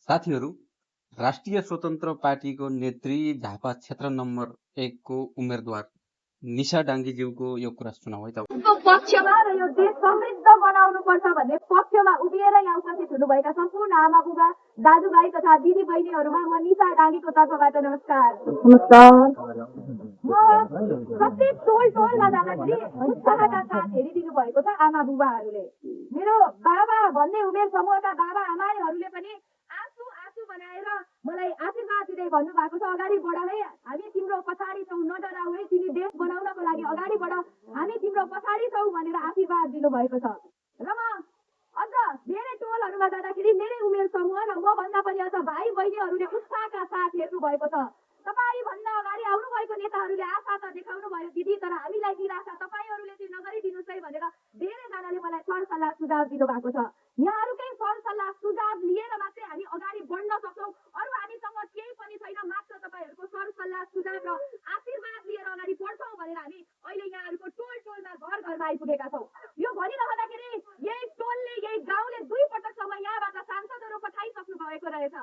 साथीहरू, राष्ट्रिय स्वतन्त्र पार्टीको नेत्री झापा क्षेत्र नम्बर 1 को उम्मेदवार निशा डाङ्गीज्यूको यो कुरा सुनाऊ है त। पक्षमा र यो देश समृद्ध बनाउनु पर्छ भन्ने पक्षमा उभिएर यहाँ उपस्थित हुनुभएका सम्पूर्ण आमा बुबा दाजुभाइ तथा दिदी बहिनीहरूमा म निशा डाङ्गीको तर्फबाट नमस्कार। म प्रत्येक टोलमा जाँदाखेरि उत्साहका साथ हेरिदिनु भएको छ आमा बुबाहरूले। मेरो बाबा भन्ने उमेर समूहका बाबा आमाहरूले पनि आँसु आँसु बनाएर मलाई आशीर्वाद दिँदै भन्नुभएको छ, अगाडि बढ है, हामी तिम्रो पछाडि छौ, नडराउ है, तिमी देश बनाउनको लागि अगाडि बढ, हामी तिम्रो पछाडि छौ भनेर आशीर्वाद दिनुभएको छ। र म अझ धेरै टोलहरूमा जाँदाखेरि मेरै उमेर समूह र म भन्दा पनि अझ भाइ बहिनीहरूले उत्साहका साथ हेर्नु भएको छ। तपाईँ भन्दा अगाडि आउनुभएको नेताहरूले आशा त देखाउनु भयो दिदी, तर हामीलाई निराशा तपाईँहरूले चाहिँ नगरिदिनुहोस् है भनेर धेरैजनाले मलाई सरसल्लाह सुझाव दिनुभएको छ। यहाँहरूकै सरसल्लाह सुझाव लिएर मात्रै हामी अगाडि बढ्न सक्छौँ, अरू हामीसँग केही पनि छैन, मात्र तपाईँहरूको सरसल्लाह सुझाव र आशीर्वाद लिएर अगाडि बढ्छौँ भनेर हामी अहिले यहाँहरूको टोलमा घर घरमा आइपुगेका छौँ। यो भनिरहँदाखेरि यही टोलले यही गाउँले 2 पटकसम्म यहाँबाट सांसदहरू पठाइसक्नु भएको रहेछ।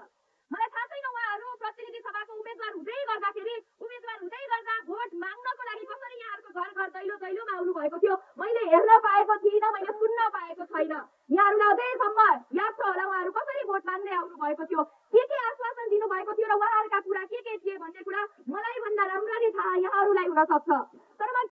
मलाई थाहा छैन उहाँहरू प्रतिनिधि सभाको उम्मेदवार हुँदै गर्दा भोट माग्नको लागि कसरी यहाँहरूको घर घर दैलोमा आउनु भएको थियो मैले हेर्न पाएको थिइनँ, मैले सुन्न पाएको छैन। यहाँहरूलाई अझैसम्म याद छ होला उहाँहरू कसरी भोट माग्दै आउनु भएको थियो, के आश्वासन दिनुभएको थियो र उहाँहरूका कुरा के थिए भन्ने कुरा मलाई भन्दा राम्ररी थाहा यहाँहरूलाई हुन सक्छ। तर म